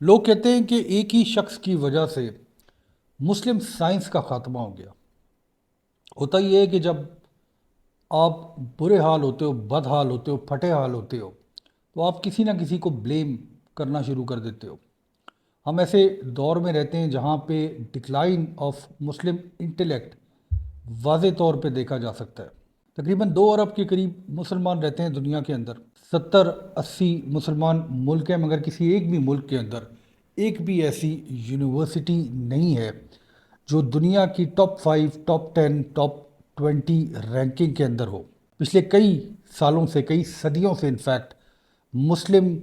لوگ کہتے ہیں کہ ایک ہی شخص کی وجہ سے مسلم سائنس کا خاتمہ ہو گیا۔ ہوتا یہ ہے کہ جب آپ برے حال ہوتے ہو، بد حال ہوتے ہو، پھٹے حال ہوتے ہو، تو آپ کسی نہ کسی کو بلیم کرنا شروع کر دیتے ہو۔ ہم ایسے دور میں رہتے ہیں جہاں پہ ڈکلائن آف مسلم انٹلیکٹ واضح طور پہ دیکھا جا سکتا ہے۔ تقریباً 2 ارب کے قریب مسلمان رہتے ہیں دنیا کے اندر۔ 70-80 مسلمان ملک ہیں، مگر کسی ایک بھی ملک کے اندر ایک بھی ایسی یونیورسٹی نہیں ہے جو دنیا کی ٹاپ 5، ٹاپ 10، ٹاپ 20 رینکنگ کے اندر ہو۔ پچھلے کئی سالوں سے، کئی صدیوں سے انفیکٹ مسلم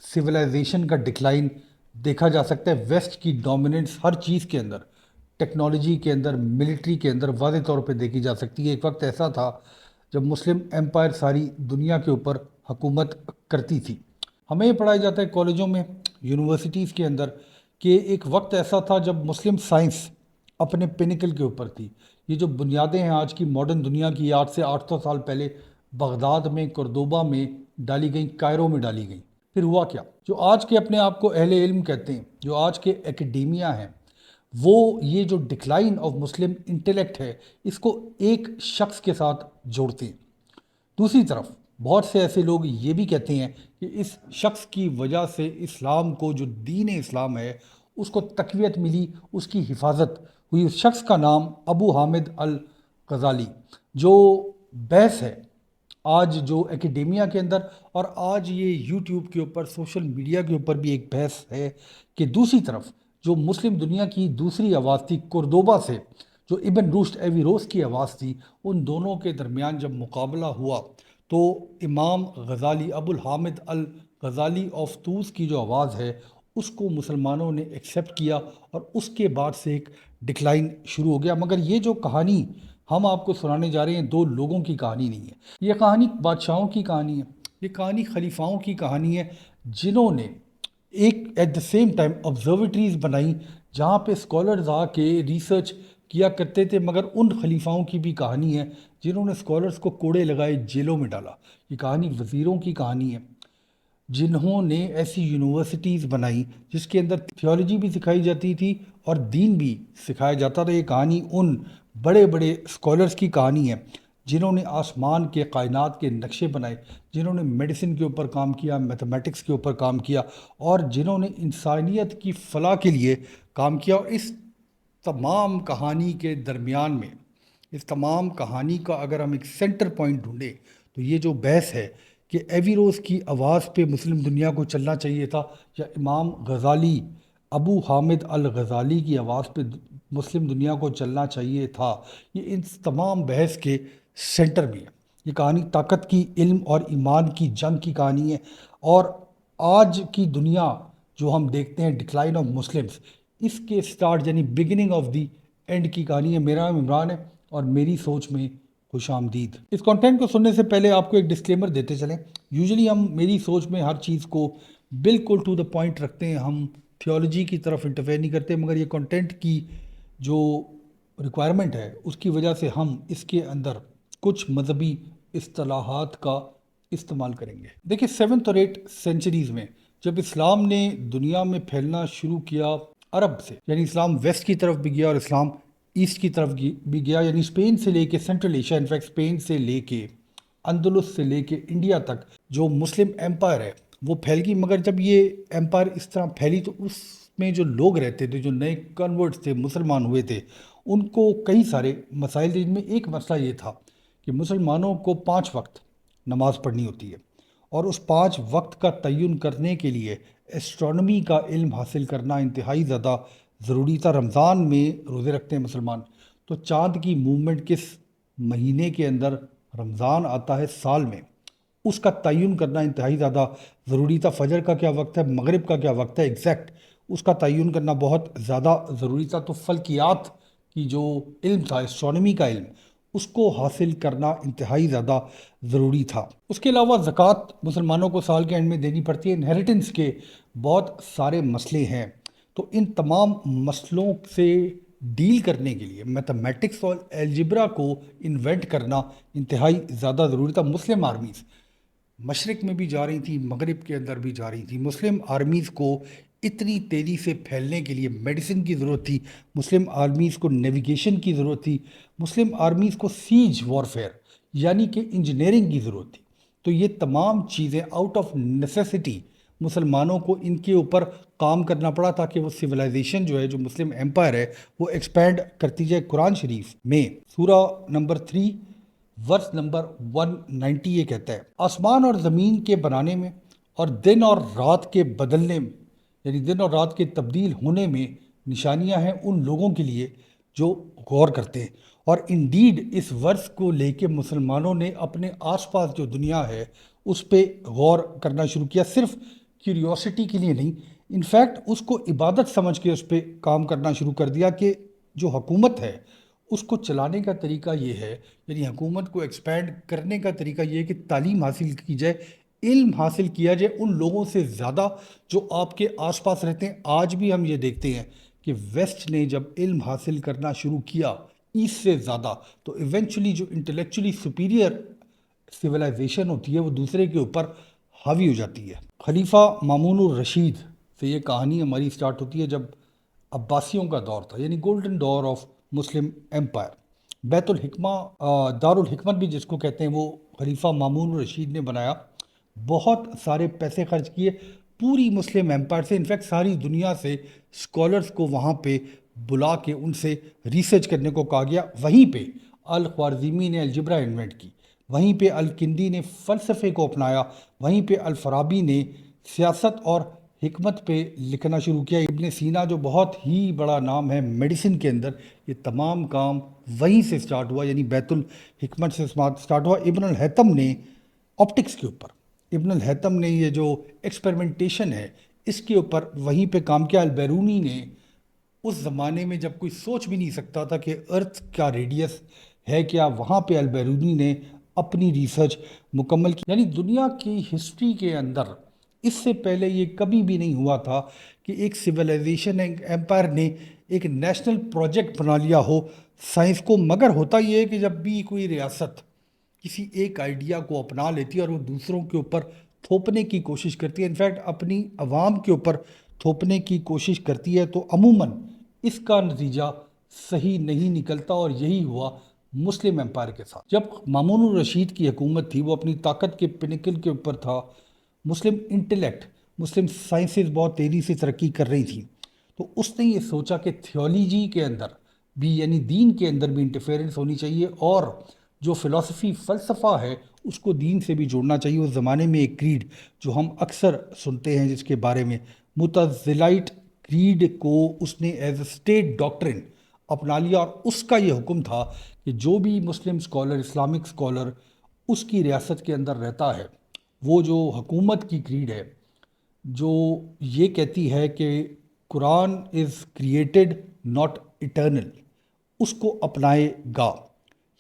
سویلائزیشن کا ڈکلائن دیکھا جا سکتا ہے۔ ویسٹ کی ڈومیننس ہر چیز کے اندر، ٹیکنالوجی کے اندر، ملٹری کے اندر واضح طور پہ دیکھی جا سکتی ہے۔ ایک وقت ایسا تھا جب مسلم ایمپائر ساری دنیا کے اوپر حکومت کرتی تھی۔ ہمیں یہ پڑھایا جاتا ہے کالجوں میں، یونیورسٹیز کے اندر، کہ ایک وقت ایسا تھا جب مسلم سائنس اپنے پینیکل کے اوپر تھی۔ یہ جو بنیادیں ہیں آج کی ماڈرن دنیا کی، آج سے 800 سال پہلے بغداد میں، کردوبا میں ڈالی گئیں، کائرو میں ڈالی گئیں۔ پھر ہوا کیا؟ جو آج کے اپنے آپ کو اہل علم کہتے ہیں، جو آج کے ایکڈیمیا ہیں، وہ یہ جو ڈکلائن آف مسلم انٹلیکٹ ہے، اس کو ایک شخص کے ساتھ جوڑتے ہیں۔ دوسری طرف بہت سے ایسے لوگ یہ بھی کہتے ہیں کہ اس شخص کی وجہ سے اسلام کو، جو دین اسلام ہے، اس کو تقویت ملی، اس کی حفاظت ہوئی۔ اس شخص کا نام ابو حامد الغزالی، جو بحث ہے آج جو ایکڈیمیا کے اندر، اور آج یہ یوٹیوب کے اوپر، سوشل میڈیا کے اوپر بھی ایک بحث ہے کہ دوسری طرف جو مسلم دنیا کی دوسری آواز تھی کردوبا سے، جو ابن رشد ایویروس کی آواز تھی، ان دونوں کے درمیان جب مقابلہ ہوا تو امام غزالی، ابو الحامد الغزالی آف طوس کی جو آواز ہے، اس کو مسلمانوں نے ایکسیپٹ کیا، اور اس کے بعد سے ایک ڈکلائن شروع ہو گیا۔ مگر یہ جو کہانی ہم آپ کو سنانے جا رہے ہیں، 2 لوگوں کی کہانی نہیں ہے۔ یہ کہانی بادشاہوں کی کہانی ہے، یہ کہانی خلیفاؤں کی کہانی ہے، جنہوں نے ایک ایٹ دا سیم ٹائم آبزرویٹریز بنائی جہاں پہ اسکالرز آ کے ریسرچ کیا کرتے تھے۔ مگر ان خلیفاؤں کی بھی کہانی ہے جنہوں نے اسکالرز کو کوڑے لگائے، جیلوں میں ڈالا۔ یہ کہانی وزیروں کی کہانی ہے جنہوں نے ایسی یونیورسٹیز بنائی جس کے اندر تھیولوجی بھی سکھائی جاتی تھی اور دین بھی سکھایا جاتا تھا۔ یہ کہانی ان بڑے بڑے اسکالرز کی کہانی ہے جنہوں نے آسمان کے، کائنات کے نقشے بنائے، جنہوں نے میڈیسن کے اوپر کام کیا، میتھمیٹکس کے اوپر کام کیا، اور جنہوں نے انسانیت کی فلاح کے لیے کام کیا۔ اور اس تمام کہانی کے درمیان میں، اس تمام کہانی کا اگر ہم ایک سینٹر پوائنٹ ڈھونڈیں تو یہ جو بحث ہے کہ ایویروس کی آواز پہ مسلم دنیا کو چلنا چاہیے تھا، یا امام غزالی، ابو حامد الغزالی کی آواز پہ مسلم دنیا کو چلنا چاہیے تھا، یہ ان تمام بحث کے سینٹر میں ہے۔ یہ کہانی طاقت کی، علم اور ایمان کی جنگ کی کہانی ہے، اور آج کی دنیا جو ہم دیکھتے ہیں، ڈکلائن آف مسلمز، اس کے سٹارٹ یعنی بگننگ آف دی اینڈ کی کہانی ہے۔ میرا نام عمران ہے اور میری سوچ میں خوش آمدید۔ اس کانٹینٹ کو سننے سے پہلے آپ کو ایک ڈسکلیمر دیتے چلیں۔ یوزلی ہم میری سوچ میں ہر چیز کو بالکل ٹو دا پوائنٹ رکھتے ہیں، ہم تھیولوجی کی طرف انٹرفیئر نہیں کرتے، مگر یہ کانٹینٹ کی جو ریکوائرمنٹ ہے اس کی وجہ سے ہم اس کے اندر کچھ مذہبی اصطلاحات کا استعمال کریں گے۔ دیکھیں 7 اور 8 سینچریز میں جب اسلام نے دنیا میں پھیلنا شروع کیا عرب سے، یعنی اسلام ویسٹ کی طرف بھی گیا اور اسلام ایسٹ کی طرف بھی گیا، یعنی اسپین سے لے کے سینٹرل ایشیا، انفیکٹ اسپین سے لے کے اندلس سے لے کے انڈیا تک جو مسلم ایمپائر ہے وہ پھیل گئی۔ مگر جب یہ ایمپائر اس طرح پھیلی تو اس میں جو لوگ رہتے تھے، جو نئے کنورٹس تھے، مسلمان ہوئے تھے، ان کو کئی سارے مسائل تھے۔ جن میں ایک مسئلہ یہ تھا کہ مسلمانوں کو 5 وقت نماز پڑھنی ہوتی ہے، اور اس 5 وقت کا تعین کرنے کے لیے ایسٹرونومی کا علم حاصل کرنا انتہائی زیادہ ضروری تھا۔ رمضان میں روزے رکھتے ہیں مسلمان، تو چاند کی موومنٹ کس مہینے کے اندر رمضان آتا ہے سال میں، اس کا تعین کرنا انتہائی زیادہ ضروری تھا۔ فجر کا کیا وقت ہے، مغرب کا کیا وقت ہے، ایگزیکٹ اس کا تعین کرنا بہت زیادہ ضروری تھا۔ تو فلکیات کی جو علم تھا، ایسٹرونومی کا علم، اس کو حاصل کرنا انتہائی زیادہ ضروری تھا۔ اس کے علاوہ زکوٰۃ مسلمانوں کو سال کے اینڈ میں دینی پڑتی ہے۔ انہیریٹنس کے بہت سارے مسئلے ہیں، تو ان تمام مسئلوں سے ڈیل کرنے کے لیے میتھمیٹکس اور الجبرا کو انوینٹ کرنا انتہائی زیادہ ضروری تھا۔ مسلم آرمیز مشرق میں بھی جا رہی تھیں، مغرب کے اندر بھی جا رہی تھیں۔ مسلم آرمیز کو اتنی تیزی سے پھیلنے کے لیے میڈیسن کی ضرورت تھی، مسلم آرمیز کو نیویگیشن کی ضرورت تھی، مسلم آرمیز کو سیج وارفیئر یعنی کہ انجینئرنگ کی ضرورت تھی۔ تو یہ تمام چیزیں آؤٹ آف نیسیسٹی مسلمانوں کو ان کے اوپر کام کرنا پڑا تاکہ وہ سویلائزیشن جو ہے، جو مسلم ایمپائر ہے، وہ ایکسپینڈ کرتی جائے۔ قرآن شریف میں سورہ نمبر 3 ورس نمبر 190 یہ کہتا ہے، آسمان اور زمین کے بنانے میں اور دن اور رات کے بدلنے میں، یعنی دن اور رات کے تبدیل ہونے میں نشانیاں ہیں ان لوگوں کے لیے جو غور کرتے ہیں۔ اور انڈیڈ اس ورس کو لے کے مسلمانوں نے اپنے آس پاس جو دنیا ہے اس پہ غور کرنا شروع کیا، صرف کیوریوسٹی کے لیے نہیں، انفیکٹ اس کو عبادت سمجھ کے اس پہ کام کرنا شروع کر دیا کہ جو حکومت ہے اس کو چلانے کا طریقہ یہ ہے، یعنی حکومت کو ایکسپینڈ کرنے کا طریقہ یہ ہے کہ تعلیم حاصل کی جائے، علم حاصل کیا جائے ان لوگوں سے زیادہ جو آپ کے آس پاس رہتے ہیں۔ آج بھی ہم یہ دیکھتے ہیں کہ ویسٹ نے جب علم حاصل کرنا شروع کیا ایسٹ سے زیادہ، تو ایونچولی جو انٹلیکچولی سپیریئر سویلائزیشن ہوتی ہے وہ دوسرے کے اوپر حاوی ہو جاتی ہے۔ خلیفہ مامون الرشید سے یہ کہانی ہماری سٹارٹ ہوتی ہے جب عباسیوں کا دور تھا، یعنی گولڈن دور آف مسلم ایمپائر۔ بیت الحکمہ، دار الحکمت بھی جس کو کہتے ہیں، وہ خلیفہ مامون الرشید نے بنایا، بہت سارے پیسے خرچ کیے پوری مسلم ایمپائر سے، انفیکٹ ساری دنیا سے اسکالرس کو وہاں پہ بلا کے ان سے ریسرچ کرنے کو کہا گیا۔ وہیں پہ الخوارزمی نے الجبرا انوینٹ کی، وہیں پہ الکندی نے فلسفے کو اپنایا، وہیں پہ الفارابی نے سیاست اور حکمت پہ لکھنا شروع کیا۔ ابن سینا جو بہت ہی بڑا نام ہے میڈیسن کے اندر، یہ تمام کام وہیں سے سٹارٹ ہوا، یعنی بیت الحکمت سے سٹارٹ ہوا۔ ابن الہیثم نے آپٹکس کے اوپر، ابن الہیثم نے یہ جو ایکسپیریمنٹیشن ہے اس کے اوپر وہیں پہ کام کیا۔ البیرونی نے اس زمانے میں جب کوئی سوچ بھی نہیں سکتا تھا کہ ارتھ کا ریڈیس ہے کیا، وہاں پہ البیرونی نے اپنی ریسرچ مکمل کی۔ یعنی دنیا کی ہسٹری کے اندر اس سے پہلے یہ کبھی بھی نہیں ہوا تھا کہ ایک سویلائزیشن، ایک ایمپائر نے ایک نیشنل پروجیکٹ بنا لیا ہو سائنس کو۔ مگر ہوتا یہ ہے کہ جب بھی کوئی ریاست کسی ایک آئیڈیا کو اپنا لیتی ہے اور وہ دوسروں کے اوپر تھوپنے کی کوشش کرتی ہے، انفیکٹ اپنی عوام کے اوپر تھوپنے کی کوشش کرتی ہے، تو عموماً اس کا نتیجہ صحیح نہیں نکلتا، اور یہی ہوا مسلم ایمپائر کے ساتھ۔ جب مامون الرشید کی حکومت تھی، وہ اپنی طاقت کے پنیکل کے اوپر تھا، مسلم انٹلیکٹ، مسلم سائنسز بہت تیزی سے ترقی کر رہی تھیں، تو اس نے یہ سوچا کہ تھیولوجی کے اندر بھی، یعنی دین کے اندر بھی انٹرفیئرنس ہونی چاہیے، اور جو فلسفی فلسفہ ہے اس کو دین سے بھی جوڑنا چاہیے۔ اس زمانے میں ایک کریڈ جو ہم اکثر سنتے ہیں جس کے بارے میں، متزلائٹ کریڈ کو اس نے ایز اے اسٹیٹ ڈاکٹرن اپنا لیا، اور اس کا یہ حکم تھا کہ جو بھی مسلم اسکالر، اسلامک اسکالر اس کی ریاست کے اندر رہتا ہے، وہ جو حکومت کی کریڈ ہے جو یہ کہتی ہے کہ قرآن از کریٹڈ ناٹ ایٹرنل، اس کو اپنائے گا۔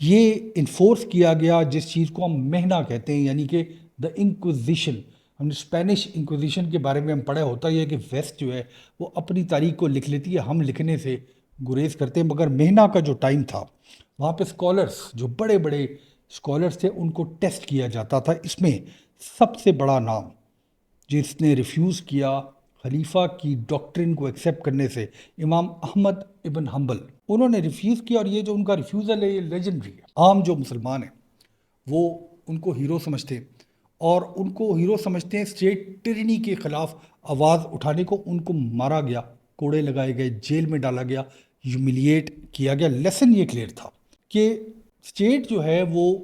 یہ انفورس کیا گیا جس چیز کو ہم مہنا کہتے ہیں، یعنی کہ دا انکوزیشن۔ ہم اسپینش انکوزیشن کے بارے میں ہم پڑھا ہوتا ہے کہ ویسٹ جو ہے وہ اپنی تاریخ کو لکھ لیتی ہے، ہم لکھنے سے گریز کرتے ہیں، مگر مہنا کا جو ٹائم تھا وہاں پہ اسکالرس، جو بڑے بڑے اسکالرس تھے، ان کو ٹیسٹ کیا جاتا تھا۔ اس میں سب سے بڑا نام جس نے ریفیوز کیا خلیفہ کی ڈاکٹرن کو ایکسیپٹ کرنے سے، امام احمد ابن حنبل، انہوں نے ریفیوز کیا، اور یہ جو ان کا ریفیوزل ہے یہ لیجنڈری ہے۔ عام جو مسلمان ہیں وہ ان کو ہیرو سمجھتے ہیں، اور ان کو ہیرو سمجھتے ہیں۔ اسٹیٹ ٹرینی کے خلاف آواز اٹھانے کو ان کو مارا گیا، کوڑے لگائے گئے، جیل میں ڈالا گیا، ہیوملیٹ کیا گیا۔ لیسن یہ کلیئر تھا کہ اسٹیٹ جو ہے وہ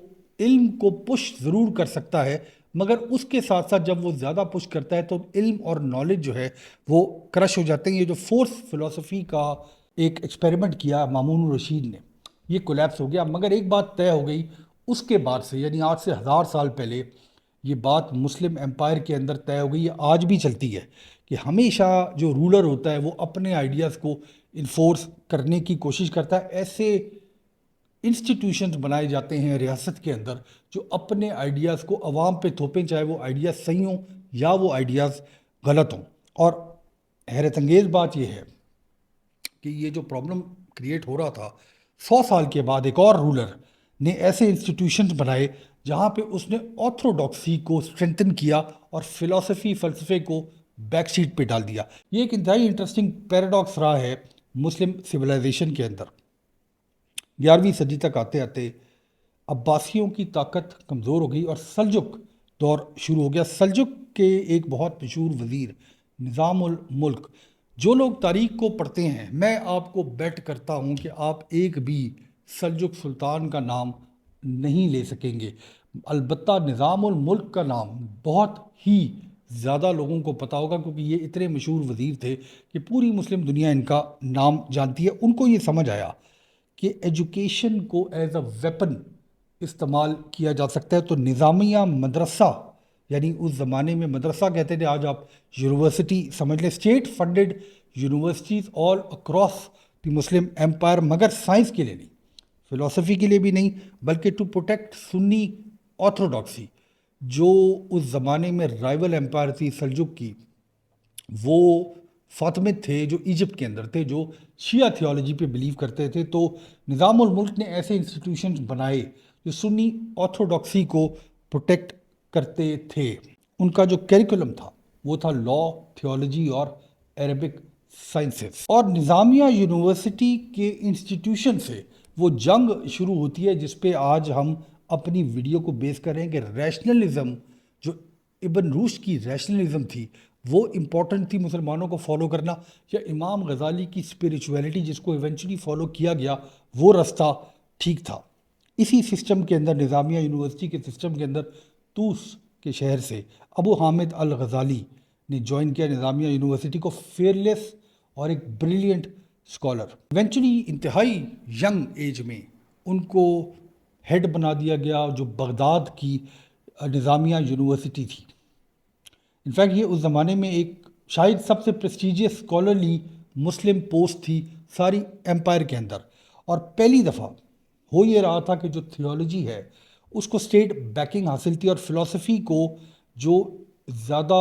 علم کو پش ضرور کر سکتا ہے، مگر اس کے ساتھ ساتھ جب وہ زیادہ پش کرتا ہے تو علم اور نالج جو ہے وہ کرش ہو جاتے ہیں۔ یہ جو فورس فلسفی کا ایک ایکسپیریمنٹ کیا مامون الرشید نے، یہ کولیپس ہو گیا۔ مگر ایک بات طے ہو گئی اس کے بعد سے، یعنی آج سے 1000 سال پہلے یہ بات مسلم ایمپائر کے اندر طے ہو گئی، یہ آج بھی چلتی ہے کہ ہمیشہ جو رولر ہوتا ہے وہ اپنے آئیڈیاز کو انفورس کرنے کی کوشش کرتا ہے۔ ایسے انسٹیٹیوشنز بنائے جاتے ہیں ریاست کے اندر جو اپنے آئیڈیاز کو عوام پہ تھوپیں، چاہے وہ آئیڈیاز صحیح ہوں یا وہ آئیڈیاز غلط ہوں۔ اور حیرت انگیز بات یہ ہے کہ یہ جو پرابلم کریٹ ہو رہا تھا، 100 سال کے بعد ایک اور رولر نے ایسے انسٹیٹیوشنز بنائے جہاں پہ اس نے آرتھوڈاکسی کو اسٹرینتھن کیا اور فلسفے کو بیک سیٹ پہ ڈال دیا۔ یہ ایک انتہائی انٹرسٹنگ پیراڈاکس رہا ہے مسلم سویلائزیشن کے اندر۔ 11ویں صدی تک آتے آتے عباسیوں کی طاقت کمزور ہو گئی اور سلجک دور شروع ہو گیا۔ سلجک کے ایک بہت مشہور وزیر نظام الملک، جو لوگ تاریخ کو پڑھتے ہیں، میں آپ کو بیٹ کرتا ہوں کہ آپ ایک بھی سلجک سلطان کا نام نہیں لے سکیں گے، البتہ نظام الملک کا نام بہت ہی زیادہ لوگوں کو پتہ ہوگا، کیونکہ یہ اتنے مشہور وزیر تھے کہ پوری مسلم دنیا ان کا نام جانتی ہے۔ ان کو یہ سمجھ آیا کہ ایجوکیشن کو ایز اے ویپن استعمال کیا جا سکتا ہے، تو نظامیہ مدرسہ، یعنی اس زمانے میں مدرسہ کہتے تھے، آج آپ یونیورسٹی سمجھ لیں، state funded universities all across the Muslim empire, مگر سائنس کے لیے نہیں، فلسفی کے لیے بھی نہیں، بلکہ ٹو پروٹیکٹ سنی آرتھوڈاکسی، جو اس زمانے میں رائیول ایمپائر تھی سلجک کی۔ وہ فاطمد تھے جو ایجپٹ کے اندر تھے، جو شیعہ تھیولوجی پہ بلیو کرتے تھے، تو نظام الملک نے ایسے انسٹیٹیوشنز بنائے جو سنی آرتھوڈاکسی کو پروٹیکٹ کرتے تھے۔ ان کا جو کیریکولم تھا وہ تھا لا، تھیولوجی اور عربک سائنسز۔ اور نظامیہ یونیورسٹی کے انسٹیٹیوشن سے وہ جنگ شروع ہوتی ہے جس پہ آج ہم اپنی ویڈیو کو بیس کر رہے ہیں، کہ ریشنلزم، جو ابن رشد کی ریشنلزم تھی، وہ امپورٹنٹ تھی مسلمانوں کو فالو کرنا، یا امام غزالی کی اسپریچویلٹی جس کو ایونچولی فالو کیا گیا، وہ رستہ ٹھیک تھا۔ اسی سسٹم کے اندر، نظامیہ یونیورسٹی کے سسٹم کے اندر، طوس کے شہر سے ابو حامد الغزالی نے جوائن کیا نظامیہ یونیورسٹی کو، فیئرلیس اور ایک بریلینٹ اسکالر۔ ایونچولی انتہائی ینگ ایج میں ان کو ہیڈ بنا دیا گیا، جو بغداد کی نظامیہ یونیورسٹی تھی۔ انفیکٹ یہ اس زمانے میں ایک شاید سب سے پریسٹیجیس اسکالرلی مسلم پوسٹ تھی ساری ایمپائر کے اندر، اور پہلی دفعہ ہو یہ رہا تھا کہ جو تھیولوجی ہے اس کو اسٹیٹ بیکنگ حاصل تھی، اور فلسفی کو جو زیادہ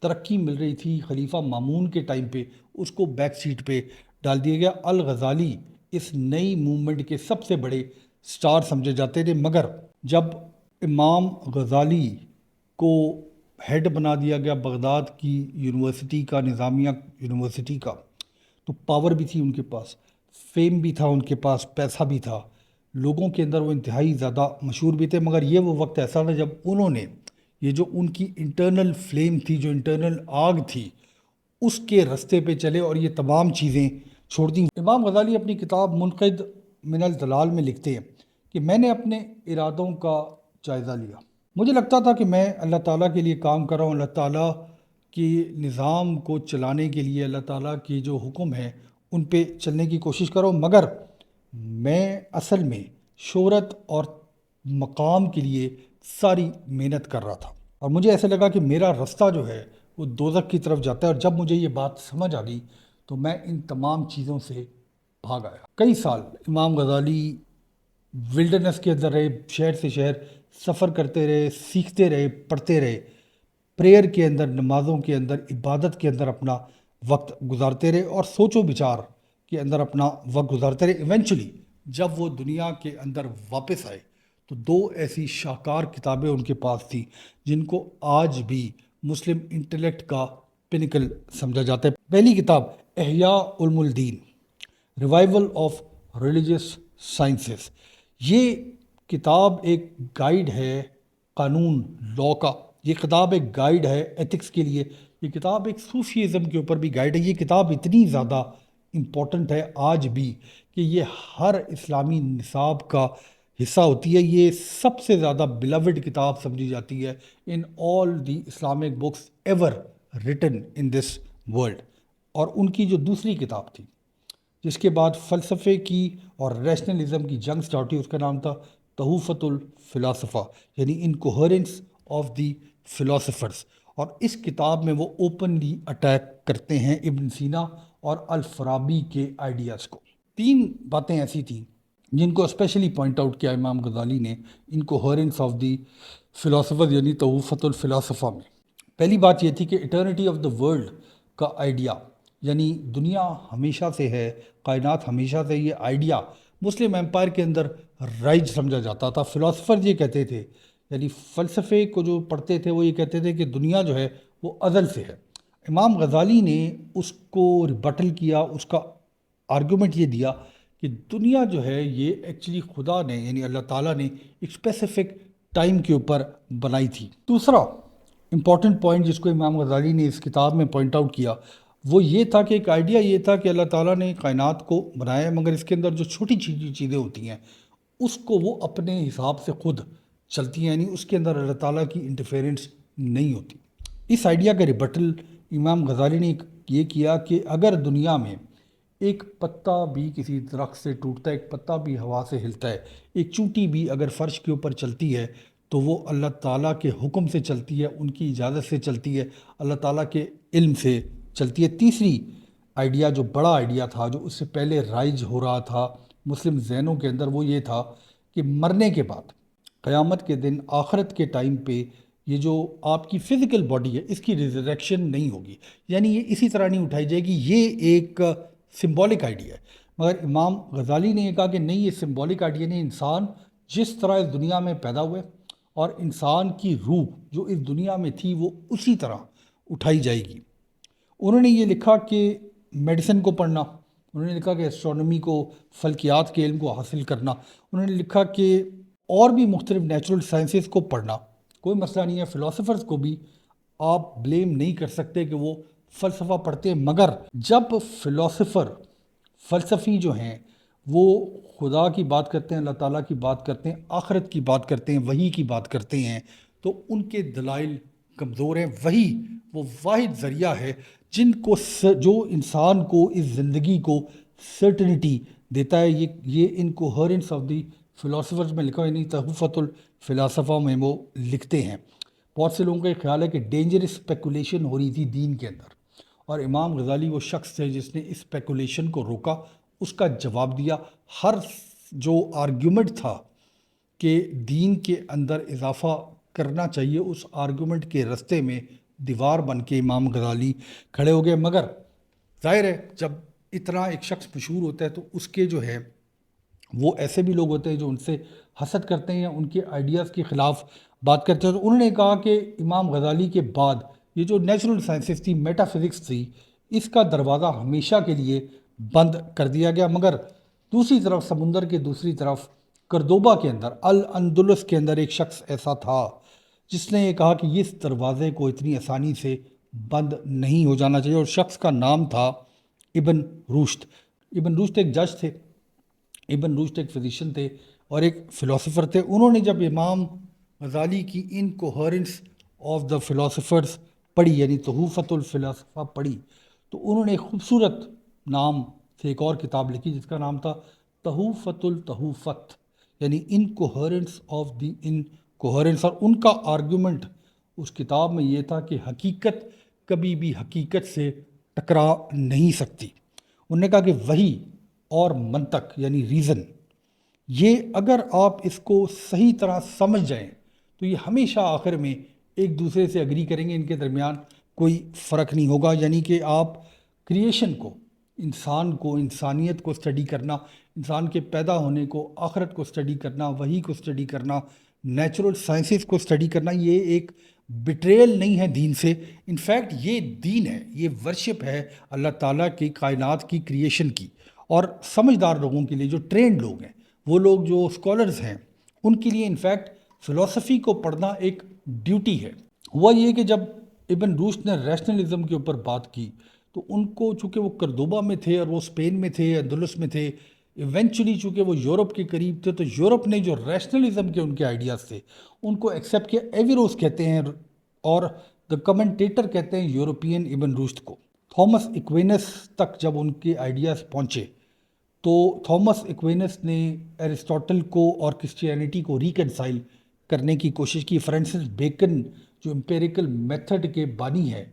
ترقی مل رہی تھی خلیفہ مامون کے ٹائم پہ، اس کو بیک سیٹ پہ ڈال دیا گیا۔ الغزالی اس نئی موومنٹ کے سب سے بڑے سٹار سمجھے جاتے تھے، مگر جب امام غزالی کو ہیڈ بنا دیا گیا بغداد کی یونیورسٹی کا، نظامیہ یونیورسٹی کا، تو پاور بھی تھی ان کے پاس، فیم بھی تھا ان کے پاس، پیسہ بھی تھا، لوگوں کے اندر وہ انتہائی زیادہ مشہور بھی تھے۔ مگر یہ وہ وقت ایسا تھا جب انہوں نے یہ جو ان کی انٹرنل فلیم تھی، جو انٹرنل آگ تھی، اس کے رستے پہ چلے اور یہ تمام چیزیں چھوڑ دیں۔ امام غزالی اپنی کتاب منقذ من الضلال میں لکھتے ہیں کہ میں نے اپنے ارادوں کا جائزہ لیا، مجھے لگتا تھا کہ میں اللہ تعالیٰ کے لیے کام کر رہا ہوں، اللہ تعالیٰ کی نظام کو چلانے کے لیے، اللہ تعالیٰ کی جو حکم ہے ان پہ چلنے کی کوشش کر رہا ہوں، مگر میں اصل میں شہرت اور مقام کے لیے ساری محنت کر رہا تھا، اور مجھے ایسے لگا کہ میرا رستہ جو ہے وہ دوزخ کی طرف جاتا ہے۔ اور جب مجھے یہ بات سمجھ آ گئی تو میں ان تمام چیزوں سے بھاگ آیا۔ کئی سال امام غزالی ولڈرنس کے اندر رہے، شہر سے شہر سفر کرتے رہے، سیکھتے رہے، پڑھتے رہے، پریئر کے اندر، نمازوں کے اندر، عبادت کے اندر اپنا وقت گزارتے رہے، اور سوچ و بچار کے اندر اپنا وقت گزارتے رہے۔ ایونچولی جب وہ دنیا کے اندر واپس آئے تو دو ایسی شاہکار کتابیں ان کے پاس تھیں جن کو آج بھی مسلم انٹلیکٹ کا پینیکل سمجھا جاتا ہے۔ پہلی کتاب احیاء علم الدین، ریوائول آف ریلیجیس سائنسز۔ یہ کتاب ایک گائیڈ ہے قانون لا کا، یہ کتاب ایک گائیڈ ہے ایتھکس کے لیے، یہ کتاب ایک صوفیزم کے اوپر بھی گائیڈ ہے۔ یہ کتاب اتنی زیادہ امپورٹنٹ ہے آج بھی کہ یہ ہر اسلامی نصاب کا حصہ ہوتی ہے۔ یہ سب سے زیادہ بیلوڈ کتاب سمجھی جاتی ہے in all the Islamic books ever written in this world. اور ان کی جو دوسری کتاب تھی جس کے بعد فلسفے کی اور ریشنلزم کی جنگ سٹارٹ ہوئی، اس کا نام تھا تحفۃ الفلاسفہ، یعنی انکوہرنس آف دی فلاسفرز۔ اور اس کتاب میں وہ اوپنلی اٹیک کرتے ہیں ابن سینا اور الفارابی کے آئیڈیاز کو۔ تین باتیں ایسی تھیں جن کو اسپیشلی پوائنٹ آؤٹ کیا امام غزالی نے انکوہرنس آف دی فلاسفرز، یعنی تحفۃ الفلاسفہ میں۔ پہلی بات یہ تھی کہ ایٹرنیٹی آف دا ورلڈ کا آئیڈیا، یعنی دنیا ہمیشہ سے ہے، کائنات ہمیشہ سے، یہ آئیڈیا مسلم ایمپائر کے اندر رائج سمجھا جاتا تھا۔ فلاسفر یہ کہتے تھے، یعنی فلسفے کو جو پڑھتے تھے وہ یہ کہتے تھے کہ دنیا جو ہے وہ ازل سے ہے، امام غزالی نے اس کو ریبٹل کیا، اس کا آرگومنٹ یہ دیا کہ دنیا جو ہے یہ ایکچولی خدا نے یعنی اللہ تعالیٰ نے ایک اسپیسیفک ٹائم کے اوپر بنائی تھی۔ دوسرا امپورٹنٹ پوائنٹ جس کو امام غزالی نے اس کتاب میں پوائنٹ آؤٹ کیا وہ یہ تھا کہ ایک آئیڈیا یہ تھا کہ اللہ تعالیٰ نے کائنات کو بنایا مگر اس کے اندر جو چھوٹی چھوٹی چیزیں ہوتی ہیں اس کو وہ اپنے حساب سے خود چلتی ہیں، یعنی اس کے اندر اللہ تعالیٰ کی انٹرفیرنس نہیں ہوتی۔ اس آئیڈیا کا ریبٹل امام غزالی نے یہ کیا کہ اگر دنیا میں ایک پتا بھی کسی درخت سے ٹوٹتا ہے، ایک پتا بھی ہوا سے ہلتا ہے، ایک چونٹی بھی اگر فرش کے اوپر چلتی ہے تو وہ اللہ تعالیٰ کے حکم سے چلتی ہے، ان کی اجازت سے چلتی ہے، اللہ تعالیٰ کے علم سے چلتی ہے۔ تیسری آئیڈیا جو بڑا آئیڈیا تھا جو اس سے پہلے رائج ہو رہا تھا مسلم ذہنوں کے اندر وہ یہ تھا کہ مرنے کے بعد قیامت کے دن آخرت کے ٹائم پہ یہ جو آپ کی فزیکل باڈی ہے اس کی ریزریکشن نہیں ہوگی، یعنی یہ اسی طرح نہیں اٹھائی جائے گی۔ یہ ایک سمبولک آئیڈیا ہے، مگر امام غزالی نے یہ کہا کہ نہیں، یہ سمبولک آئیڈیا نہیں، انسان جس طرح اس دنیا میں پیدا ہوئے اور انسان کی روح جو اس دنیا میں تھی وہ اسی طرح اٹھائی جائے گی۔ انہوں نے یہ لکھا کہ میڈیسن کو پڑھنا، انہوں نے لکھا کہ ایسٹرونومی کو، فلکیات کے علم کو حاصل کرنا، انہوں نے لکھا کہ اور بھی مختلف نیچرل سائنسز کو پڑھنا کوئی مسئلہ نہیں ہے۔ فلاسفرز کو بھی آپ بلیم نہیں کر سکتے کہ وہ فلسفہ پڑھتے ہیں، مگر جب فلسفی جو ہیں وہ خدا کی بات کرتے ہیں، اللہ تعالیٰ کی بات کرتے ہیں، آخرت کی بات کرتے ہیں، وحی کی بات کرتے ہیں، تو ان کے دلائل کمزور ہیں۔ وحی وہ واحد ذریعہ ہے جو انسان کو اس زندگی کو سرٹنٹی دیتا ہے۔ یہ انکوہرنس آف دی فلاسفرز میں لکھا ہے، یعنی تحفۃ الفلاسفہ میں وہ لکھتے ہیں۔ بہت سے لوگوں کا یہ خیال ہے کہ ڈینجرس اسپیکولیشن ہو رہی تھی دین کے اندر، اور امام غزالی وہ شخص تھے جس نے اس اسپیکولیشن کو روکا، اس کا جواب دیا۔ ہر جو آرگیومنٹ تھا کہ دین کے اندر اضافہ کرنا چاہیے، اس آرگیومنٹ کے رستے میں دیوار بن کے امام غزالی کھڑے ہو گئے۔ مگر ظاہر ہے جب اتنا ایک شخص مشہور ہوتا ہے تو اس کے جو ہے وہ ایسے بھی لوگ ہوتے ہیں جو ان سے حسد کرتے ہیں، ان کے آئیڈیاز کے خلاف بات کرتے ہیں۔ تو انہوں نے کہا کہ امام غزالی کے بعد یہ جو نیچرل سائنسز تھی، میٹا فزکس تھی، اس کا دروازہ ہمیشہ کے لیے بند کر دیا گیا۔ مگر دوسری طرف سمندر کے دوسری طرف کردوبا کے اندر، الاندلس کے اندر ایک شخص ایسا تھا جس نے یہ کہا کہ اس دروازے کو اتنی آسانی سے بند نہیں ہو جانا چاہیے، اور شخص کا نام تھا ابن رشد۔ ابن رشد ایک جج تھے، ابن رشد ایک فزیشین تھے اور ایک فلاسفر تھے۔ انہوں نے جب امام غزالی کی انکوہرنس آف دا فلاسفرز پڑھی، یعنی تحفۃ الفلاسفہ پڑھی، تو انہوں نے ایک خوبصورت نام سے ایک اور کتاب لکھی جس کا نام تھا تحفۃ التحفت، یعنی انکوہرنس آف دی انکوہرنس۔ اور ان کا آرگومنٹ اس کتاب میں یہ تھا کہ حقیقت کبھی بھی حقیقت سے ٹکرا نہیں سکتی۔ انہوں نے کہا کہ وحی اور منطق یعنی ریزن، یہ اگر آپ اس کو صحیح طرح سمجھ جائیں تو یہ ہمیشہ آخر میں ایک دوسرے سے اگری کریں گے، ان کے درمیان کوئی فرق نہیں ہوگا۔ یعنی کہ آپ کریشن کو، انسان کو، انسانیت کو اسٹڈی کرنا، انسان کے پیدا ہونے کو، آخرت کو اسٹڈی کرنا، وحی کو اسٹڈی کرنا، نیچرل سائنسز کو اسٹڈی کرنا، یہ ایک بٹریل نہیں ہے دین سے، انفیکٹ یہ دین ہے، یہ ورشپ ہے اللہ تعالیٰ کی کائنات کی کریشن کی۔ اور سمجھدار لوگوں کے لیے، جو ٹرینڈ لوگ ہیں، وہ لوگ جو اسکالرز ہیں، ان کے لیے انفیکٹ فلسفی کو پڑھنا ایک ڈیوٹی ہے۔ ہوا یہ کہ جب ابن رشد نے ریشنلزم کے اوپر بات کی تو ان کو، چونکہ وہ کردوبا میں تھے اور وہ اسپین میں تھے، اندلس میں تھے، ایونچولی چونکہ وہ یورپ کے قریب تھے، تو یورپ نے جو ریشنلزم کے ان کے آئیڈیاز تھے ان کو ایکسیپٹ کیا۔ ایویروس کہتے ہیں اور دا کمنٹیٹر کہتے ہیں یورپین ابن رشد کو۔ تھامس ایکوینس تک جب ان کے آئیڈیاز پہنچے تو تھامس ایکوینس نے ایرسٹوٹل کو اور کرسچینٹی کو ریکنسائل کرنے کی کوشش کی۔ فرانسس بیکن جو امپیریکل میتھڈ کے بانی ہے،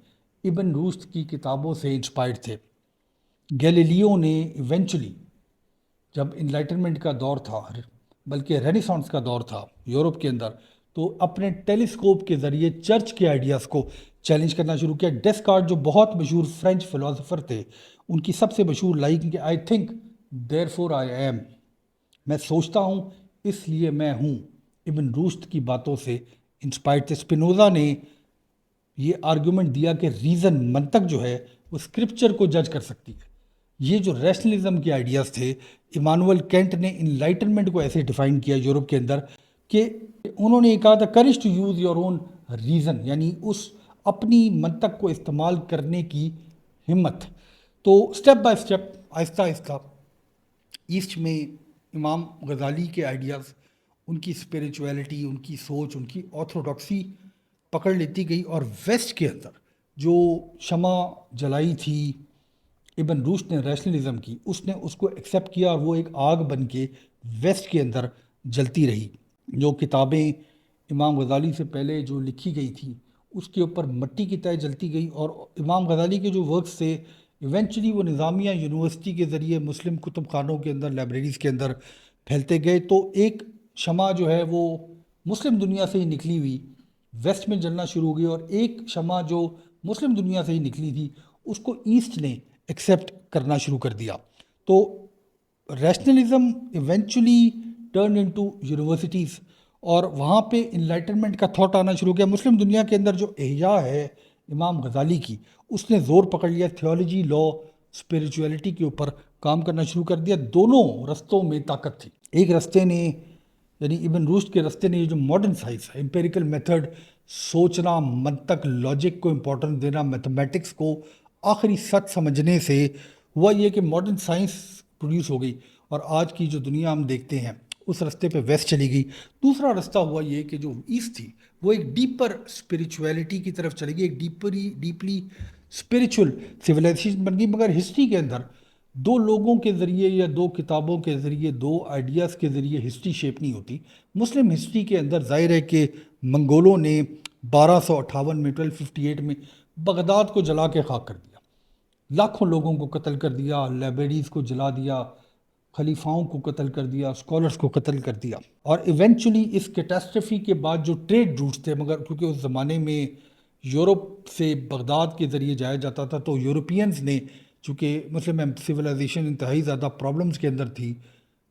ابن رشد کی کتابوں سے انسپائرڈ تھے۔ گیلیلیو نے ایونچولی جب انلائٹنمنٹ کا دور تھا، بلکہ رینیسانس کا دور تھا یورپ کے اندر، تو اپنے ٹیلیسکوپ کے ذریعے چرچ کے آئیڈیاز کو چیلنج کرنا شروع کیا۔ ڈیسکارٹ جو بہت مشہور فرینچ فلاسفر تھے، ان کی سب سے مشہور لائن کہ I think therefore I am, میں سوچتا ہوں اس لیے میں ہوں، ابن رشد کی باتوں سے انسپائرڈ تھے۔ اسپینوزا نے یہ آرگومنٹ دیا کہ ریزن منطق جو ہے وہ اسکرپچر کو جج کر سکتی ہے. یہ جو ریشنلزم کے آئیڈیاز تھے، ایمانوئل کینٹ نے انلائٹنمنٹ کو ایسے ڈیفائن کیا یورپ کے اندر کہ انہوں نے یہ کہا تھا courage to use your own reason, یعنی اس اپنی منطق کو استعمال کرنے کی ہمت. تو سٹیپ بائی سٹیپ، آہستہ آہستہ ایسٹ میں امام غزالی کے آئیڈیاز، ان کی اسپریچویلٹی، ان کی سوچ، ان کی آرتھوڈاکسی پکڑ لیتی گئی، اور ویسٹ کے اندر جو شمع جلائی تھی ابن رشد نے ریشنلزم کی، اس نے اس کو ایکسیپٹ کیا اور وہ ایک آگ بن کے ویسٹ کے اندر جلتی رہی. جو کتابیں امام غزالی سے پہلے جو لکھی گئی تھیں اس کے اوپر مٹی کی طرح جلتی گئی، اور امام غزالی کے جو ورکس تھے ایونچولی وہ نظامیہ یونیورسٹی کے ذریعے مسلم کتب خانوں کے اندر، لائبریریز کے اندر پھیلتے گئے. تو ایک شمع جو ہے وہ مسلم دنیا سے ہی نکلی ہوئی ویسٹ میں جلنا شروع ہو گئی، اور ایک شمع جو مسلم دنیا سے ہی نکلی تھی اس کو ایسٹ نے ایکسیپٹ کرنا شروع کر دیا. تو rationalism eventually turn into universities, اور وہاں پہ انلائٹنمنٹ کا تھاٹ آنا شروع کیا. مسلم دنیا کے اندر جو احیاء ہے امام غزالی کی، اس نے زور پکڑ لیا، تھیولوجی، لا، اسپریچویلٹی کے اوپر کام کرنا شروع کر دیا. دونوں رستوں میں طاقت تھی. ایک رستے نے، یعنی ابن رشد کے رستے نے، یہ جو ماڈرن سائنس ہے، امپیریکل میتھڈ، سوچنا، منطق، لاجک کو امپورٹنس دینا، میتھمیٹکس کو آخری سچ سمجھنے سے ہوا یہ کہ ماڈرن سائنس پروڈیوس ہو گئی، اور آج کی جو دنیا ہم دیکھتے ہیں اس رستے پہ ویسٹ چلی گئی. دوسرا رستہ ہوا یہ کہ جو ایسٹ تھی وہ ایک ڈیپر اسپریچویلٹی کی طرف چلی گئی، ایک ڈیپلی اسپریچول سویلائزیشن بن گئی. مگر ہسٹری کے اندر دو لوگوں کے ذریعے یا دو کتابوں کے ذریعے، دو آئیڈیاز کے ذریعے ہسٹری شیپ نہیں ہوتی. مسلم ہسٹری کے اندر ظاہر ہے کہ منگولوں نے 1258 میں 1258 میں بغداد کو جلا کے خاک کر دیا، لاکھوں لوگوں کو قتل کر دیا، لائبریریز کو جلا دیا، خلیفاؤں کو قتل کر دیا، اسکالرز کو قتل کر دیا. اور ایونچولی اس کیٹاسٹرفی کے بعد جو ٹریڈ روٹس تھے، مگر کیونکہ اس زمانے میں یورپ سے بغداد کے ذریعے جایا جاتا تھا، تو یورپینز نے، چونکہ مسلم سویلائزیشن انتہائی زیادہ پرابلمز کے اندر تھی،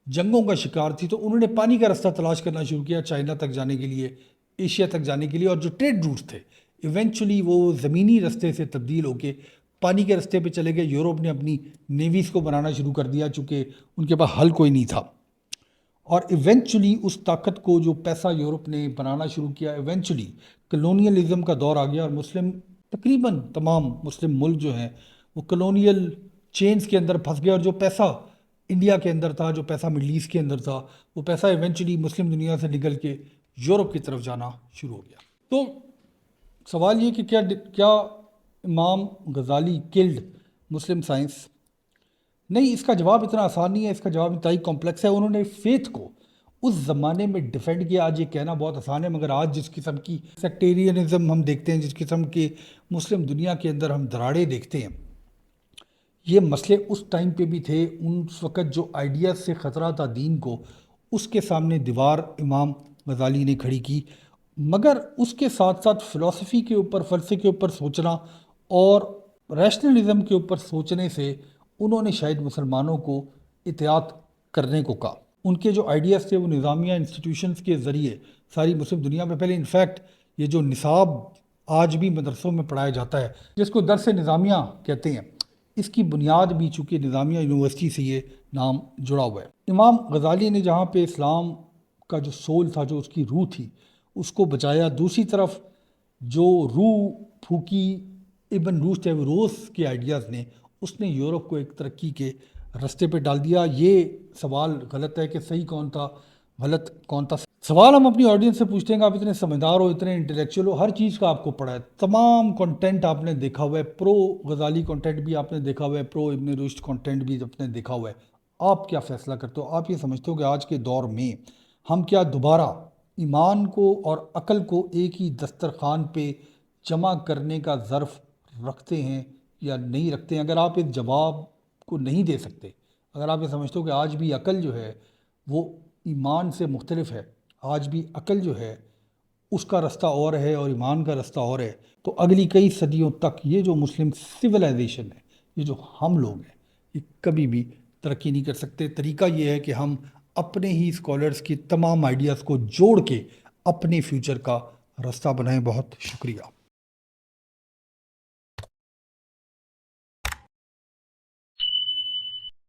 جنگوں کا شکار تھی، تو انہوں نے پانی کا رستہ تلاش کرنا شروع کیا چائنا تک جانے کے لیے، ایشیا تک جانے کے لیے. اور جو ٹریڈ روٹس تھے ایونچولی وہ زمینی رستے سے تبدیل ہو کے پانی کے رستے پہ چلے گئے. یورپ نے اپنی نیویز کو بنانا شروع کر دیا چونکہ ان کے پاس حل کوئی نہیں تھا. اور ایونچولی اس طاقت کو، جو پیسہ یورپ نے بنانا شروع کیا، ایونچولی کلونیلزم کا دور آ گیا، اور مسلم، تقریباً تمام مسلم ملک جو ہیں وہ کلونیل چینز کے اندر پھنس گئے. اور جو پیسہ انڈیا کے اندر تھا، جو پیسہ مڈل ایسٹ کے اندر تھا، وہ پیسہ ایونچولی مسلم دنیا سے نکل کے یورپ کی طرف جانا شروع ہو گیا. تو سوال یہ کہ کیا امام غزالی کلڈ مسلم سائنس؟ نہیں، اس کا جواب اتنا آسان نہیں ہے، اس کا جواب انتہائی کمپلیکس ہے. انہوں نے فیتھ کو اس زمانے میں ڈیفینڈ کیا. آج یہ کہنا بہت آسان ہے، مگر آج جس قسم کی سیکٹیرینزم ہم دیکھتے ہیں، جس قسم کے مسلم دنیا کے اندر ہم دراڑے دیکھتے ہیں، یہ مسئلے اس ٹائم پہ بھی تھے. اس وقت جو آئیڈیاز سے خطرہ تھا دین کو، اس کے سامنے دیوار امام غزالی نے کھڑی کی. مگر اس کے ساتھ ساتھ فلسفی کے اوپر، فلسفے کے اوپر سوچنا اور ریشنلزم کے اوپر سوچنے سے انہوں نے شاید مسلمانوں کو احتیاط کرنے کو کہا. ان کے جو آئیڈیاز تھے وہ نظامیہ انسٹیٹیوشنز کے ذریعے ساری مسلم دنیا میں پہلے، انفیکٹ یہ جو نصاب آج بھی مدرسوں میں پڑھایا جاتا ہے جس کو درس نظامیہ کہتے ہیں، اس کی بنیاد بھی چونکہ نظامیہ یونیورسٹی سے یہ نام جڑا ہوا ہے. امام غزالی نے جہاں پہ اسلام کا جو سول تھا، جو اس کی روح تھی، اس کو بچایا. دوسری طرف جو روح پھوکی ابن رشد ایوروس کے آئیڈیاز نے، اس نے یورپ کو ایک ترقی کے رستے پہ ڈال دیا. یہ سوال غلط ہے کہ صحیح کون تھا، غلط کون تھا. سوال ہم اپنی آڈینس سے پوچھتے ہیں کہ آپ اتنے سمجھدار ہو، اتنے انٹلیکچوئل ہو، ہر چیز کا آپ کو پڑھا ہے، تمام کنٹینٹ آپ نے دیکھا ہوا ہے، پرو غزالی کنٹینٹ بھی آپ نے دیکھا ہوا ہے، پرو ابن رشد کنٹینٹ بھی آپ نے دیکھا ہوا ہے. آپ کیا فیصلہ کرتے ہو؟ آپ یہ سمجھتے ہو کہ آج کے دور میں ہم کیا دوبارہ ایمان کو اور عقل کو ایک ہی دسترخوان پہ جمع کرنے کا ظرف رکھتے ہیں یا نہیں رکھتے ہیں؟ اگر آپ اس جواب کو نہیں دے سکتے، اگر آپ یہ سمجھتے ہو کہ آج بھی عقل جو ہے وہ ایمان سے مختلف ہے، آج بھی عقل جو ہے اس کا رستہ اور ہے اور ایمان کا رستہ اور ہے، تو اگلی کئی صدیوں تک یہ جو مسلم سویلائزیشن ہے، یہ جو ہم لوگ ہیں، یہ کبھی بھی ترقی نہیں کر سکتے. طریقہ یہ ہے کہ ہم اپنے ہی اسکالرز کی تمام آئیڈیاز کو جوڑ کے اپنے فیوچر کا رستہ بنائیں. بہت شکریہ.